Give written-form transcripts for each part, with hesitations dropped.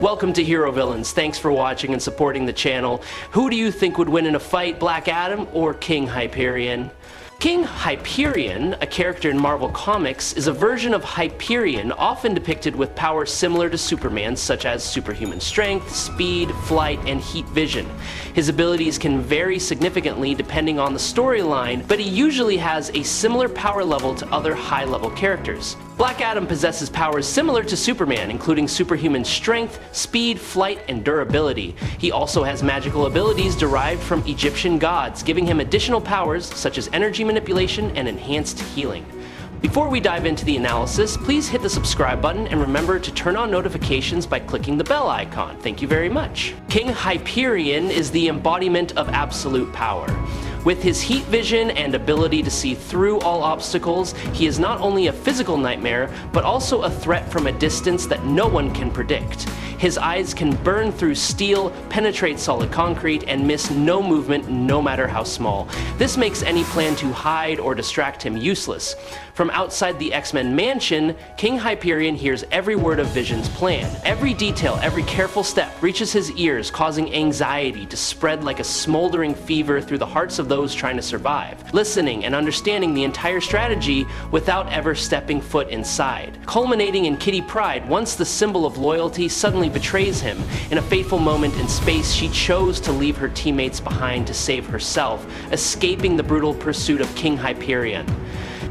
Welcome to Hero Villains. Thanks for watching and supporting the channel. Who do you think would win in a fight, Black Adam or King Hyperion? King Hyperion, a character in Marvel Comics, is a version of Hyperion often depicted with powers similar to Superman's, such as superhuman strength, speed, flight, and heat vision. His abilities can vary significantly depending on the storyline, but he usually has a similar power level to other high-level characters. Black Adam possesses powers similar to Superman, including superhuman strength, speed, flight, and durability. He also has magical abilities derived from Egyptian gods, giving him additional powers such as energy manipulation and enhanced healing. Before we dive into the analysis, please hit the subscribe button and remember to turn on notifications by clicking the bell icon. Thank you very much. King Hyperion is the embodiment of absolute power. With his heat vision and ability to see through all obstacles, he is not only a physical nightmare, but also a threat from a distance that no one can predict. His eyes can burn through steel, penetrate solid concrete, and miss no movement, no matter how small. This makes any plan to hide or distract him useless. From outside the X-Men mansion, King Hyperion hears every word of Vision's plan. Every detail, every careful step reaches his ears, causing anxiety to spread like a smoldering fever through the hearts of those trying to survive, listening and understanding the entire strategy without ever stepping foot inside. Culminating in Kitty Pryde, once the symbol of loyalty, suddenly betrays him. In a fateful moment in space, she chose to leave her teammates behind to save herself, escaping the brutal pursuit of King Hyperion.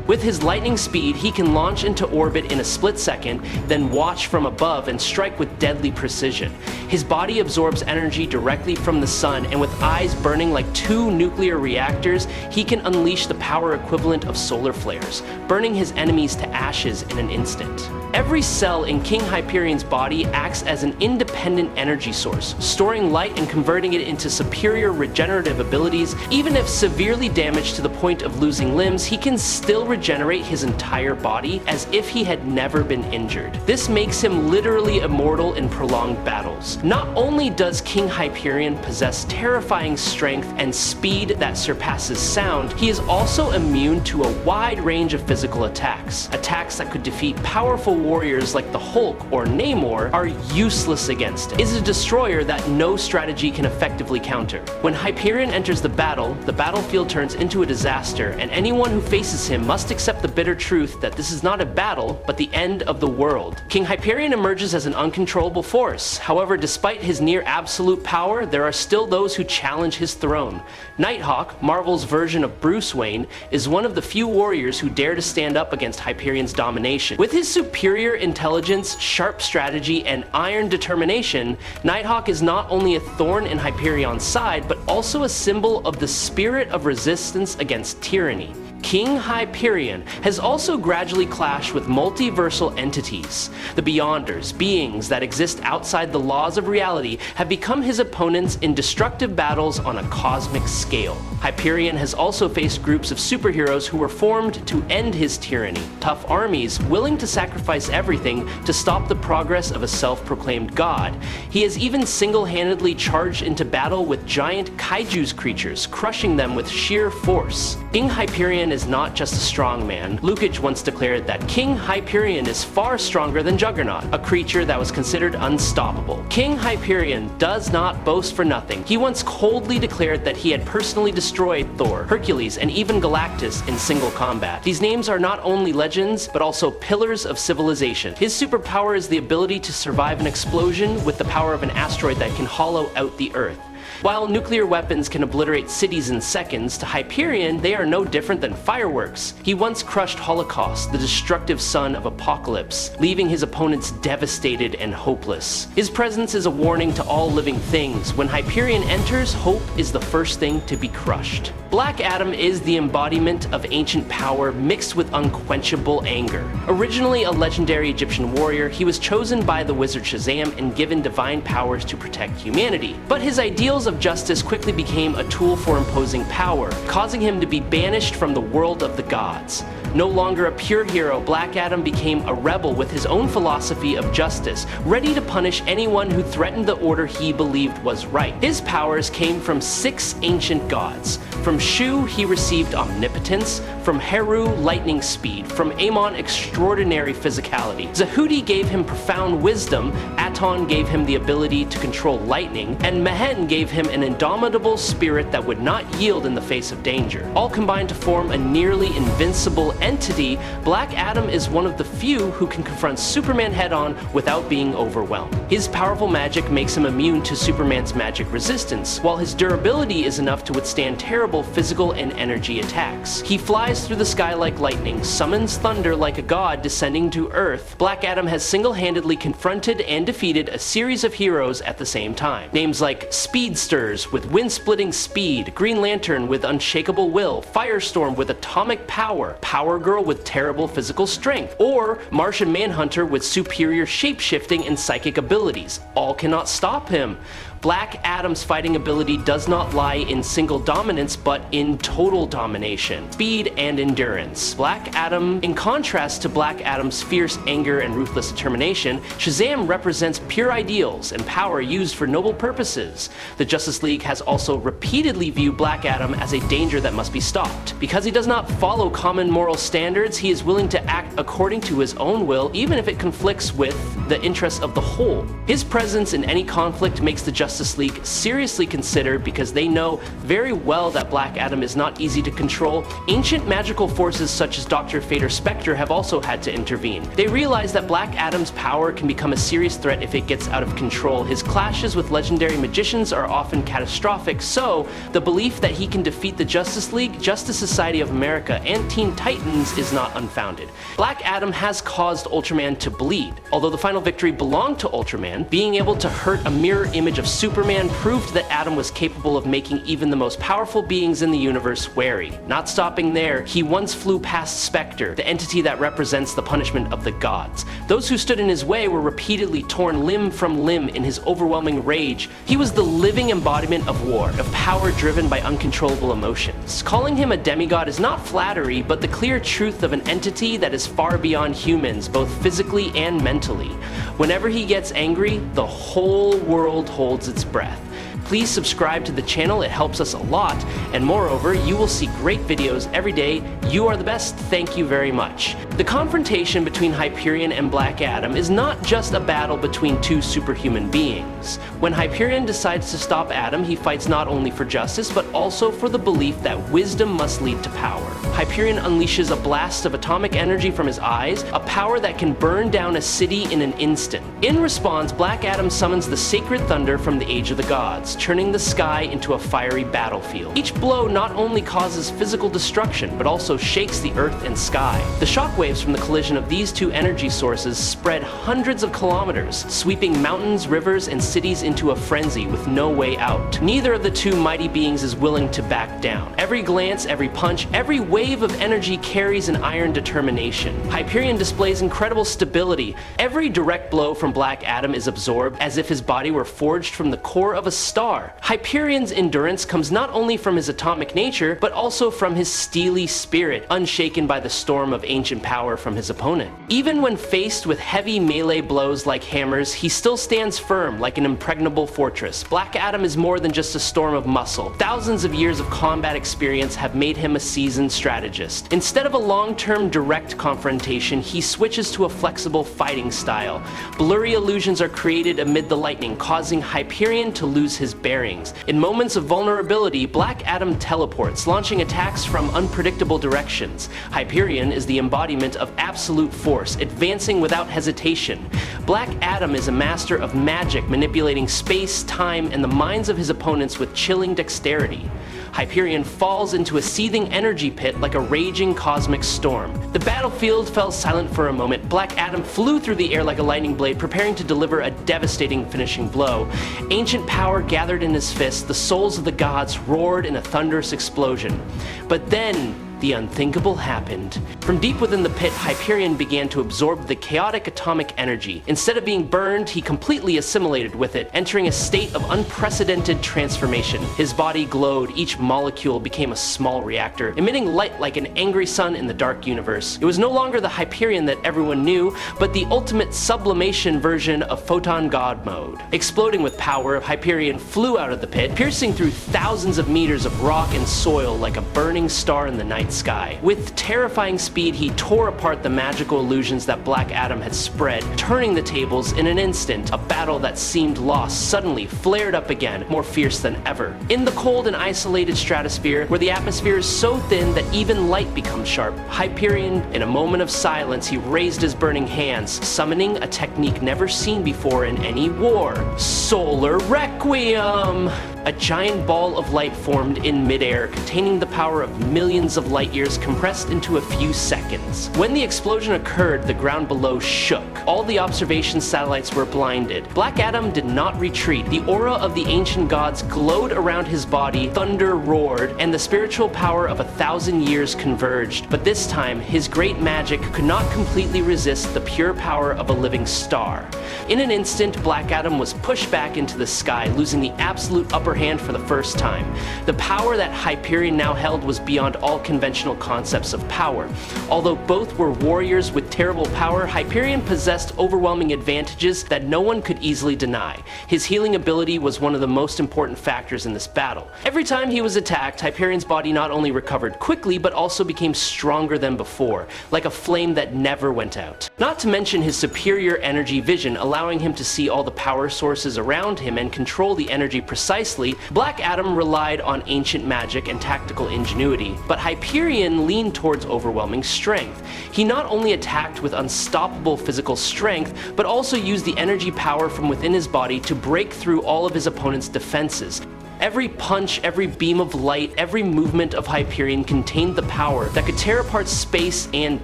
With his lightning speed, he can launch into orbit in a split second, then watch from above and strike with deadly precision. His body absorbs energy directly from the sun, and with eyes burning like two nuclear reactors, he can unleash the power equivalent of solar flares, burning his enemies to ashes in an instant. Every cell in King Hyperion's body acts as an independent energy source, storing light and converting it into superior regenerative abilities. Even if severely damaged to the point of losing limbs, he can still regenerate his entire body as if he had never been injured. This makes him literally immortal in prolonged battles. Not only does King Hyperion possess terrifying strength and speed that surpasses sound, he is also immune to a wide range of physical attacks. Attacks that could defeat powerful warriors like the Hulk or Namor are useless against it. It is a destroyer that no strategy can effectively counter. When Hyperion enters the battlefield turns into a disaster, and anyone who faces him must accept the bitter truth that this is not a battle, but the end of the world. King Hyperion emerges as an uncontrollable force. However, despite his near absolute power, there are still those who challenge his throne. Nighthawk, Marvel's version of Bruce Wayne, is one of the few warriors who dare to stand up against Hyperion's domination. With his superior intelligence, sharp strategy, and iron determination, Nighthawk is not only a thorn in Hyperion's side, but also a symbol of the spirit of resistance against tyranny. King Hyperion has also gradually clashed with multiversal entities. The Beyonders, beings that exist outside the laws of reality, have become his opponents in destructive battles on a cosmic scale. Hyperion has also faced groups of superheroes who were formed to end his tyranny, tough armies willing to sacrifice everything to stop the progress of a self-proclaimed god. He has even single-handedly charged into battle with giant kaiju creatures, crushing them with sheer force. King Hyperion is not just a strong man. Lukács once declared that King Hyperion is far stronger than Juggernaut, a creature that was considered unstoppable. King Hyperion does not boast for nothing. He once coldly declared that he had personally destroyed Thor, Hercules, and even Galactus in single combat. These names are not only legends, but also pillars of civilization. His superpower is the ability to survive an explosion with the power of an asteroid that can hollow out the Earth. While nuclear weapons can obliterate cities in seconds, to Hyperion they are no different than fireworks. He once crushed Holocaust, the destructive son of Apocalypse, leaving his opponents devastated and hopeless. His presence is a warning to all living things. When Hyperion enters, hope is the first thing to be crushed. Black Adam is the embodiment of ancient power mixed with unquenchable anger. Originally a legendary Egyptian warrior, he was chosen by the wizard Shazam and given divine powers to protect humanity. But his ideals of justice quickly became a tool for imposing power, causing him to be banished from the world of the gods. No longer a pure hero, Black Adam became a rebel with his own philosophy of justice, ready to punish anyone who threatened the order he believed was right. His powers came from 6 ancient gods. From Shu, he received omnipotence. From Heru, lightning speed. From Amon, extraordinary physicality. Zahudi gave him profound wisdom. At Photon gave him the ability to control lightning, and Mehen gave him an indomitable spirit that would not yield in the face of danger. All combined to form a nearly invincible entity, Black Adam is one of the few who can confront Superman head-on without being overwhelmed. His powerful magic makes him immune to Superman's magic resistance, while his durability is enough to withstand terrible physical and energy attacks. He flies through the sky like lightning, summons thunder like a god descending to Earth. Black Adam has single-handedly confronted and defeated a series of heroes at the same time. Names like Speedsters with wind-splitting speed, Green Lantern with unshakable will, Firestorm with atomic power, Power Girl with terrible physical strength, or Martian Manhunter with superior shape-shifting and psychic abilities. All cannot stop him. Black Adam's fighting ability does not lie in single dominance, but in total domination, speed, and endurance. Black Adam, in contrast to Black Adam's fierce anger and ruthless determination, Shazam represents pure ideals and power used for noble purposes. The Justice League has also repeatedly viewed Black Adam as a danger that must be stopped. Because he does not follow common moral standards, he is willing to act according to his own will, even if it conflicts with the interests of the whole. His presence in any conflict makes the Justice League seriously consider, because they know very well that Black Adam is not easy to control. Ancient magical forces such as Dr. Fate or Spectre have also had to intervene. They realize that Black Adam's power can become a serious threat if it gets out of control. His clashes with legendary magicians are often catastrophic, so the belief that he can defeat the Justice League, Justice Society of America, and Teen Titans is not unfounded. Black Adam has caused Ultraman to bleed. Although the final victory belonged to Ultraman, being able to hurt a mirror image of Superman proved that Adam was capable of making even the most powerful beings in the universe wary. Not stopping there, he once flew past Spectre, the entity that represents the punishment of the gods. Those who stood in his way were repeatedly torn limb from limb in his overwhelming rage. He was the living embodiment of war, of power driven by uncontrollable emotions. Calling him a demigod is not flattery, but the clear truth of an entity that is far beyond humans, both physically and mentally. Whenever he gets angry, the whole world holds its breath. Please subscribe to the channel, it helps us a lot, and moreover, you will see great videos every day. You are the best, thank you very much. The confrontation between Hyperion and Black Adam is not just a battle between two superhuman beings. When Hyperion decides to stop Adam, he fights not only for justice, but also for the belief that wisdom must lead to power. Hyperion unleashes a blast of atomic energy from his eyes, a power that can burn down a city in an instant. In response, Black Adam summons the sacred thunder from the Age of the Gods, turning the sky into a fiery battlefield. Each blow not only causes physical destruction, but also shakes the earth and sky. The shockwaves from the collision of these two energy sources spread hundreds of kilometers, sweeping mountains, rivers, and cities into a frenzy with no way out. Neither of the two mighty beings is willing to back down. Every glance, every punch, every wave of energy carries an iron determination. Hyperion displays incredible stability. Every direct blow from Black Adam is absorbed as if his body were forged from the core of a star. Hyperion's endurance comes not only from his atomic nature, but also from his steely spirit, unshaken by the storm of ancient power from his opponent. Even when faced with heavy melee blows like hammers, he still stands firm like an impregnable fortress. Black Adam is more than just a storm of muscle. Thousands of years of combat experience have made him a seasoned strategist. Instead of a long-term direct confrontation, he switches to a flexible fighting style. Blurry illusions are created amid the lightning, causing Hyperion to lose his bearings. In moments of vulnerability, Black Adam teleports, launching attacks from unpredictable directions. Hyperion is the embodiment of absolute force, advancing without hesitation. Black Adam is a master of magic, manipulating space, time, and the minds of his opponents with chilling dexterity. Hyperion falls into a seething energy pit like a raging cosmic storm. The battlefield fell silent for a moment. Black Adam flew through the air like a lightning blade, preparing to deliver a devastating finishing blow. Ancient power gathered in his fist, the souls of the gods roared in a thunderous explosion. But then, the unthinkable happened. From deep within the pit, Hyperion began to absorb the chaotic atomic energy. Instead of being burned, he completely assimilated with it, entering a state of unprecedented transformation. His body glowed, each molecule became a small reactor, emitting light like an angry sun in the dark universe. It was no longer the Hyperion that everyone knew, but the ultimate sublimation version of Photon God mode. Exploding with power, Hyperion flew out of the pit, piercing through thousands of meters of rock and soil like a burning star in the night night sky. With terrifying speed, he tore apart the magical illusions that Black Adam had spread, turning the tables in an instant. A battle that seemed lost suddenly flared up again, more fierce than ever. In the cold and isolated stratosphere, where the atmosphere is so thin that even light becomes sharp, Hyperion, in a moment of silence, he raised his burning hands, summoning a technique never seen before in any war: Solar Requiem! A giant ball of light formed in midair, containing the power of millions of light years compressed into a few seconds. When the explosion occurred, the ground below shook. All the observation satellites were blinded. Black Adam did not retreat. The aura of the ancient gods glowed around his body, thunder roared, and the spiritual power of 1,000 years converged. But this time, his great magic could not completely resist the pure power of a living star. In an instant, Black Adam was pushed back into the sky, losing the absolute upper hand for the first time. The power that Hyperion now held was beyond all conventional concepts of power. Although both were warriors with terrible power, Hyperion possessed overwhelming advantages that no one could easily deny. His healing ability was one of the most important factors in this battle. Every time he was attacked, Hyperion's body not only recovered quickly, but also became stronger than before, like a flame that never went out. Not to mention his superior energy vision, allowing him to see all the power sources around him and control the energy precisely. Black Adam relied on ancient magic and tactical ingenuity, but Hyperion leaned towards overwhelming strength. He not only attacked with unstoppable physical strength, but also used the energy power from within his body to break through all of his opponent's defenses. Every punch, every beam of light, every movement of Hyperion contained the power that could tear apart space and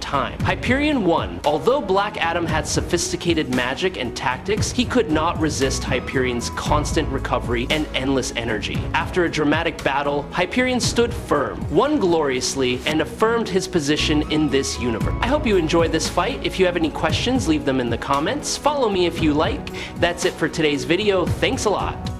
time. Hyperion won. Although Black Adam had sophisticated magic and tactics, he could not resist Hyperion's constant recovery and endless energy. After a dramatic battle, Hyperion stood firm, won gloriously, and affirmed his position in this universe. I hope you enjoyed this fight. If you have any questions, leave them in the comments. Follow me if you like. That's it for today's video. Thanks a lot.